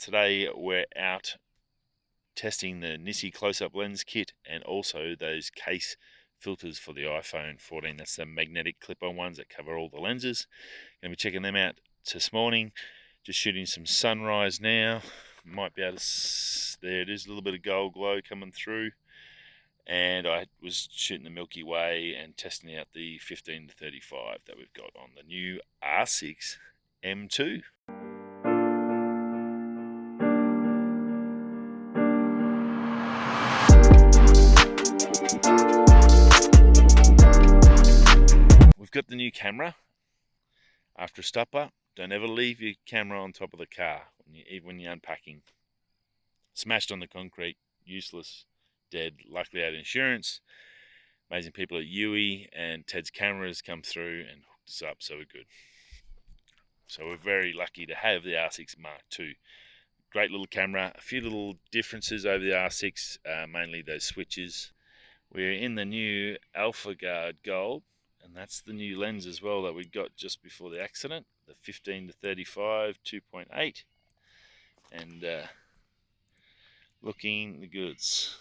Today we're out testing the Nisi Close-Up lens kit and also those Kase filters for the iPhone 14. That's the magnetic clip-on ones that cover all the lenses. Going to be checking them out this morning. Just shooting some sunrise now. Might be able to, there it is, a little bit of gold glow coming through. And I was shooting the Milky Way and testing out the 15 to 35 that we've got on the new R6 M2. We've got the new camera. After a stopper, don't ever leave your camera on top of the car, even when you're unpacking. Smashed on the concrete, useless, dead. Luckily I had insurance. Amazing people at UE and Ted's cameras come through and hooked us up, so we're good. So we're very lucky to have the R6 Mark II. Great little camera, a few little differences over the R6, mainly those switches. We're in the new Alpha Guard Gold, and that's the new lens as well that we got just before the accident, the 15 to 35 2.8, and looking the goods.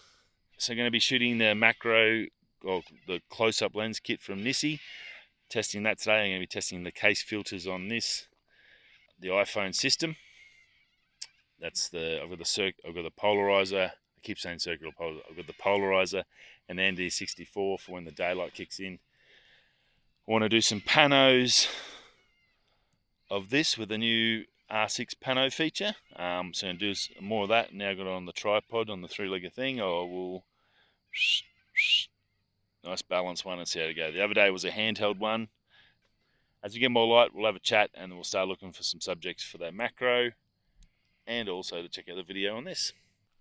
So I'm going to be shooting the macro, or the close-up lens kit from Nisi, testing that today. I'm going to be testing the Kase filters on this, the iPhone system. That's the, I've got the Polariser. I keep saying circular polarizer. I've got the Polariser and the ND64 for when the daylight kicks in. I want to do some panos of this with the new R6 pano feature. So I'm going to do more of that. Now I've got it on the tripod, on the three-legged thing. I will nice balanced one and see how to go. The other day was a handheld one. As we get more light, we'll have a chat and we'll start looking for some subjects for that macro and also to check out the video on this.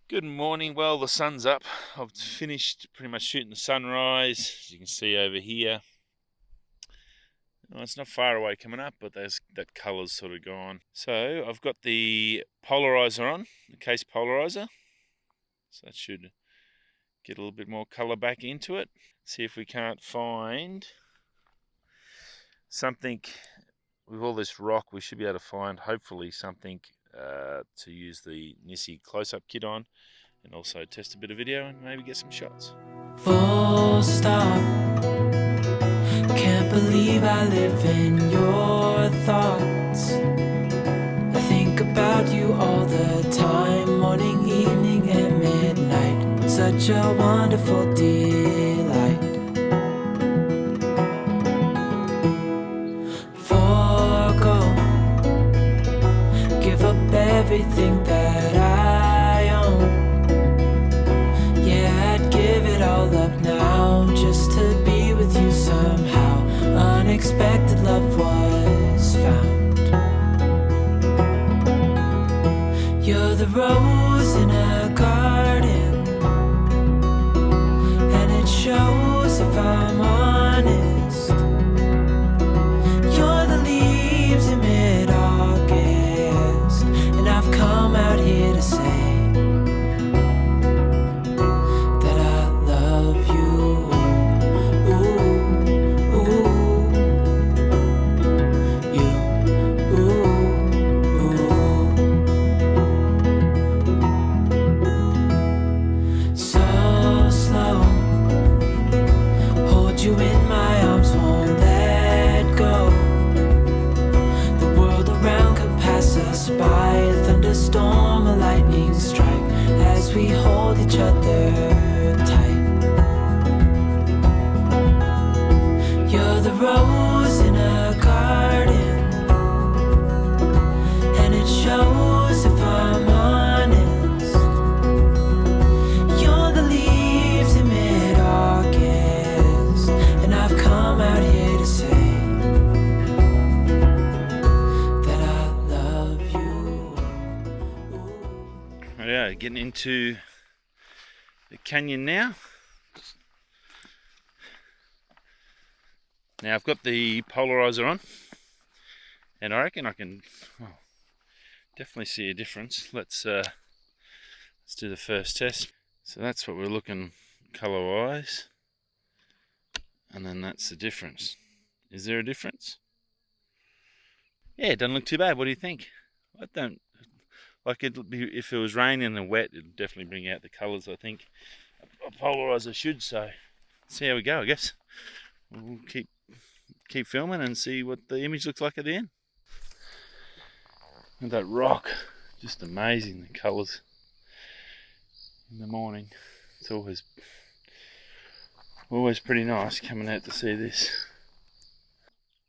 Good morning. Well, the sun's up. I've finished pretty much shooting the sunrise, as you can see over here. Well, it's not far away coming up, but that colour's sort of gone. So I've got the Polariser on, the Kase Polariser. So that should get a little bit more colour back into it. See if we can't find something with all this rock. We should be able to find, hopefully, something to use the Nisi Close-Up kit on, and also test a bit of video and maybe get some shots. Full stop. Can't believe I live in your thoughts. I think about you all the time, morning, evening, and midnight. Such a wonderful delight. Forgo, give up everything that I own. Yeah, I'd give it all up now just to be with you somehow. Unexpected love was found. You're the rose in a garden, and it shows if I'm honest. You're the leaves in mid-August, and I've come out here to say that I love you. You in my arms, won't let go. The world around could pass us by, a thunderstorm, a lightning strike, as we hold each other tight. You're the rose in a garden, and it shows if I'm honest. You're the leaves in mid-August, and I've come out here to say that I love you. Yeah, getting into the canyon now. Now I've got the Polariser on, and I reckon I can definitely see a difference. Let's do the first test. So that's what we're looking colour-wise. And then that's the difference. Is there a difference? Yeah, it doesn't look too bad. What do you think? A like it'll be, if it was raining and wet, it'll definitely bring out the colours, I think a polarizer should. So see how we go, I guess. We'll keep filming and see what the image looks like at the end. And that rock, just amazing, the colours in the morning. It's always pretty nice coming out to see this.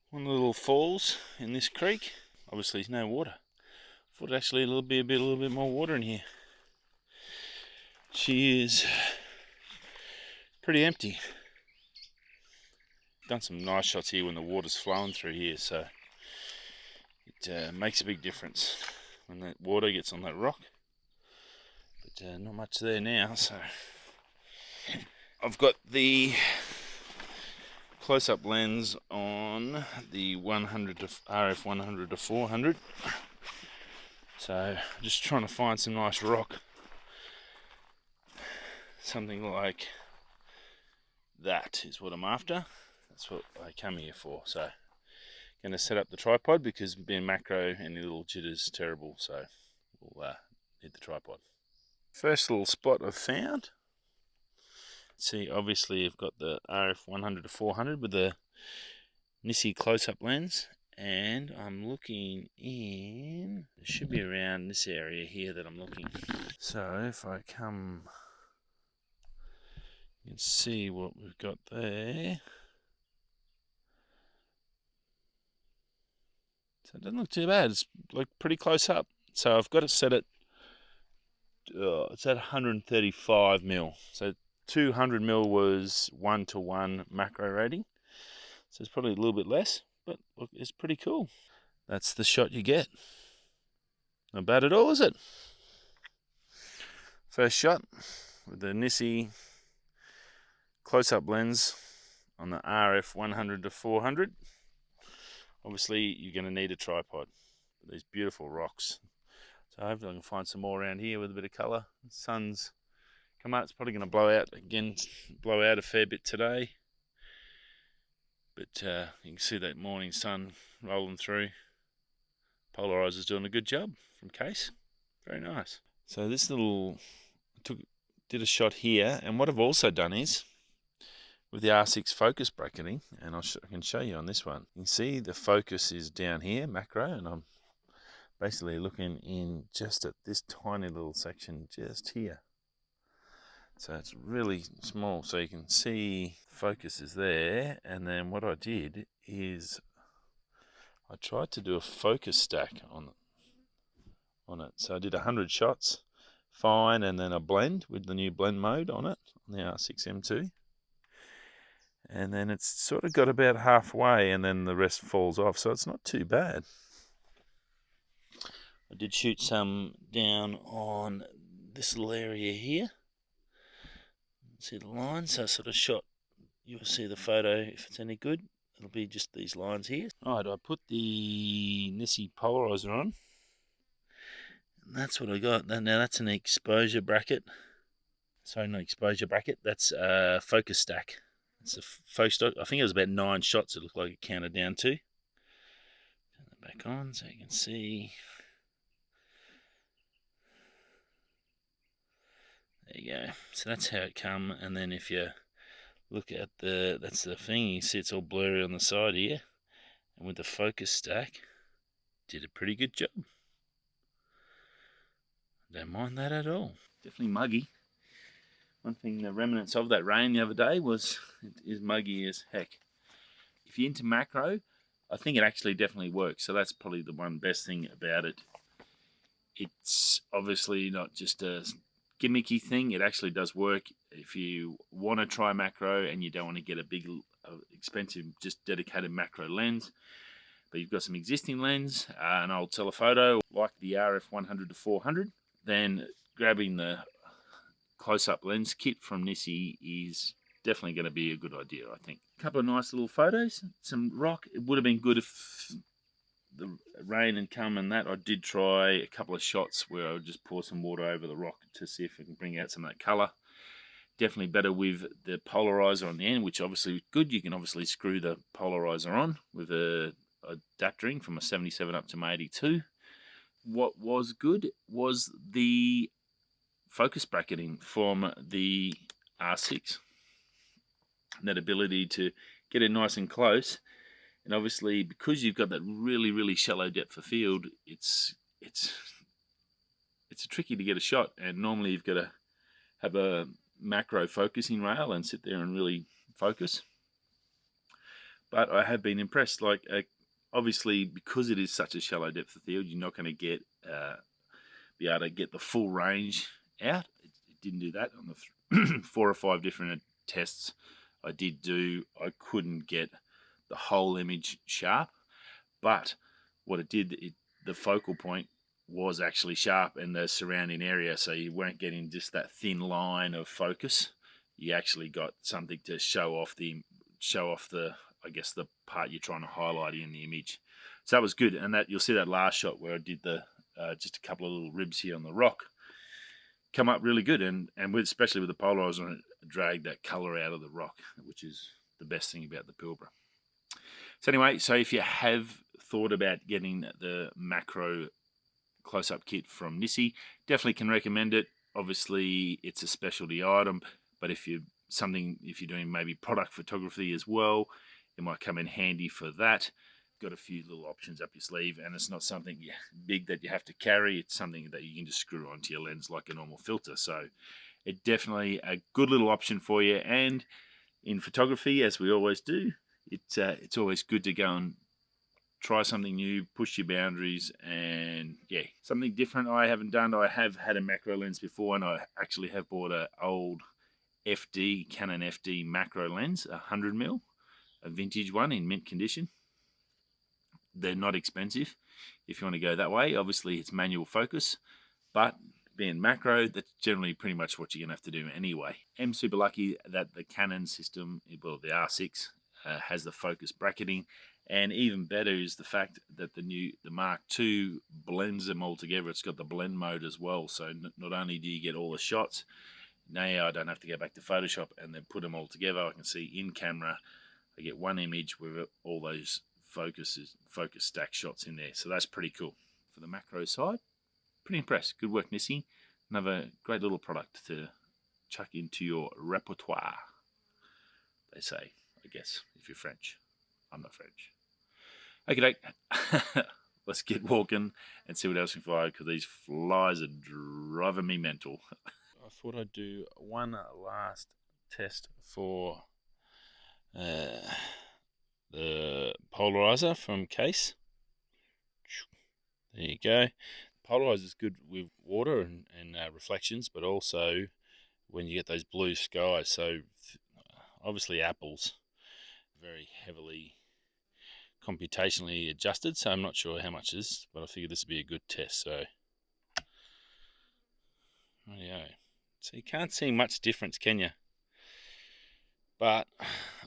One of the little falls in this creek. Obviously, there's no water. I thought actually a little bit more water in here. She is pretty empty. Done some nice shots here when the water's flowing through here, so it makes a big difference when that water gets on that rock. But not much there now, so I've got the close-up lens on the 100 to RF 100 to 400. So just trying to find some nice rock, something like that is what I'm after. That's what I come here for. So going to set up the tripod because being macro, any little jitter's terrible, so we'll need the tripod. First little spot I've found. See, obviously I've got the RF 100 to 400 with the Nisi close-up lens, and I'm looking in, it should be around this area here that I'm looking. So if I come, you can see what we've got there. So it doesn't look too bad, it's like pretty close up. So I've got it set at, it's at 135 mil. So 200 mil was 1:1 macro rating. So it's probably a little bit less, but look, it's pretty cool. That's the shot you get. Not bad at all, is it? First shot with the Nisi close-up lens on the RF 100 to 400. Obviously, you're going to need a tripod. These beautiful rocks. So hopefully I can find some more around here with a bit of colour. The sun's come out. It's probably going to blow out a fair bit today. But you can see that morning sun rolling through. Polariser's doing a good job from Kase. Very nice. So this did a shot here, and what I've also done is, with the R6 focus bracketing, and I can show you on this one, you can see the focus is down here, macro, and I'm basically looking in just at this tiny little section just here. So it's really small, so you can see focus is there, and then what I did is I tried to do a focus stack on it. So I did 100 shots, fine, and then a blend with the new blend mode on it, on the R6 M2. And then it's sort of got about halfway, and then the rest falls off, so it's not too bad. I did shoot some down on this little area here. See the lines? So I sort of shot, you'll see the photo if it's any good. It'll be just these lines here. Alright, I put the Nisi Polariser on. And that's what I got. Now that's an exposure bracket. Sorry, not exposure bracket. That's a focus stack. It's a focus stack. I think it was about 9 shots it looked like it counted down to. Turn that back on so you can see. There you go. So that's how it come. And then if you look at that's the thing, you see it's all blurry on the side here. And with the focus stack, did a pretty good job. Don't mind that at all. Definitely muggy. One thing, the remnants of that rain the other day was, it is muggy as heck. If you're into macro, I think it actually definitely works. So that's probably the one best thing about it. It's obviously not just a gimmicky thing. It actually does work. If you want to try macro and you don't want to get a big, expensive, just dedicated macro lens, but you've got some existing lens, an old telephoto like the RF 100 to 400, then grabbing the close-up lens kit from Nisi is definitely going to be a good idea, I think. A couple of nice little photos, some rock. It would have been good if the rain had come and that. I did try a couple of shots where I would just pour some water over the rock to see if I can bring out some of that colour. Definitely better with the polarizer on the end, which obviously is good. You can obviously screw the polarizer on with a adapter from a 77 up to my 82. What was good was the focus bracketing from the R6. That ability to get it nice and close. And obviously, because you've got that really, really shallow depth of field, it's tricky to get a shot. And normally you've got to have a macro focusing rail and sit there and really focus. But I have been impressed. Like, obviously, because it is such a shallow depth of field, you're not going to be able to get the full range out. It didn't do that on the 4 or 5 different tests I did do. I couldn't get the whole image sharp, but what it did, the focal point was actually sharp in the surrounding area, so you weren't getting just that thin line of focus. You actually got something to show off the I guess the part you're trying to highlight in the image. So that was good, and that you'll see that last shot where I did the just a couple of little ribs here on the rock come up really good, and especially with the polarizer, it dragged that color out of the rock, which is the best thing about the Pilbara. So anyway, so if you have thought about getting the macro close-up kit from Nisi, definitely can recommend it. Obviously, it's a specialty item, but if you're doing maybe product photography as well, it might come in handy for that. Got a few little options up your sleeve, and it's not something big that you have to carry. It's something that you can just screw onto your lens like a normal filter. So it's definitely a good little option for you. And in photography, as we always do, it's always good to go and try something new, push your boundaries, and something different I haven't done. I have had a macro lens before, and I actually have bought an old Canon FD macro lens, 100mm, a vintage one in mint condition. They're not expensive if you want to go that way. Obviously, it's manual focus, but being macro, that's generally pretty much what you're going to have to do anyway. I'm super lucky that the Canon system, well, the R6, has the focus bracketing, and even better is the fact that the Mark II blends them all together. It's got the blend mode as well, so not only do you get all the shots, now I don't have to go back to Photoshop and then put them all together. I can see in camera, I get one image with all those focus stack shots in there, so that's pretty cool. For the macro side, pretty impressed. Good work, Nisi. Another great little product to chuck into your repertoire, they say, I guess, if you're French. I'm not French. Okay, let's get walking and see what else we can find, because these flies are driving me mental. I thought I'd do one last test for the polarizer from Kase. There you go. Polarizer is good with water and reflections, but also when you get those blue skies. So obviously apples, very heavily computationally adjusted, so I'm not sure how much it is, but I figured this would be a good test. So yeah, so you can't see much difference, can you? But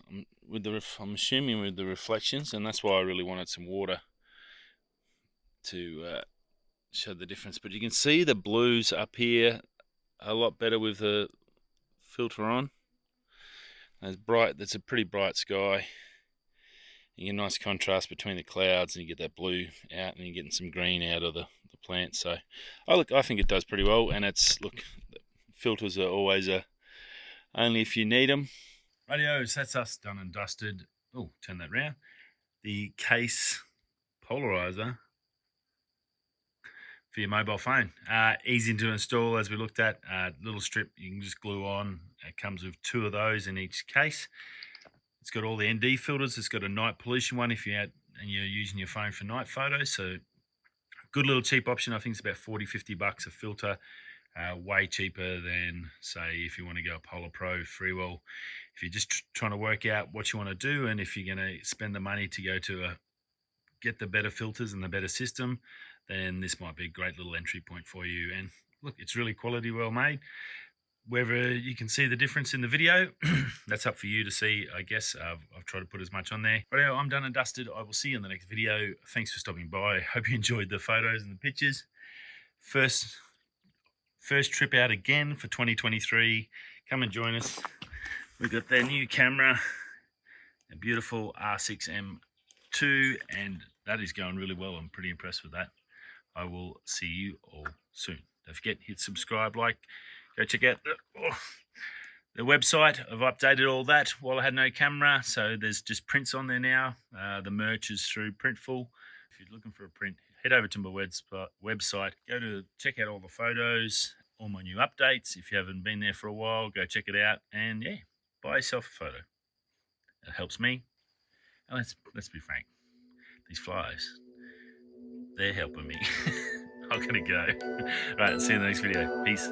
I'm assuming with the reflections, and that's why I really wanted some water to show the difference. But you can see the blues up here a lot better with the filter on. It's bright. That's a pretty bright sky. You get a nice contrast between the clouds, and you get that blue out, and you're getting some green out of the plant. So, I think it does pretty well. And filters are always only if you need them. Radios, that's us done and dusted. Oh, turn that round. The Kase polarizer for your mobile phone. Easy to install, as we looked at. Little strip you can just glue on. It comes with 2 of those in each case. It's got all the ND filters. It's got a night pollution one if you're out and you're using your phone for night photos. So good little cheap option. I think it's about $40-50 a filter. Way cheaper than, say, if you want to go a Polar Pro Freewell. If you're just trying to work out what you want to do, and if you're going to spend the money to go to get the better filters and the better system, then this might be a great little entry point for you. And look, it's really quality, well made. Whether you can see the difference in the video, that's up for you to see, I guess. I've tried to put as much on there. But I'm done and dusted. I will see you in the next video. Thanks for stopping by. Hope you enjoyed the photos and the pictures. First trip out again for 2023. Come and join us. We've got their new camera, a beautiful R6M2, and that is going really well. I'm pretty impressed with that. I will see you all soon. Don't forget, hit subscribe, like, go check out the website. I've updated all that while I had no camera, so there's just prints on there now. The merch is through Printful. If you're looking for a print, head over to my website. Go to check out all the photos, all my new updates. If you haven't been there for a while, go check it out. And yeah, buy yourself a photo. It helps me. And let's be frank, these flies, they're helping me. I'm gonna go. All right, see you in the next video. Peace.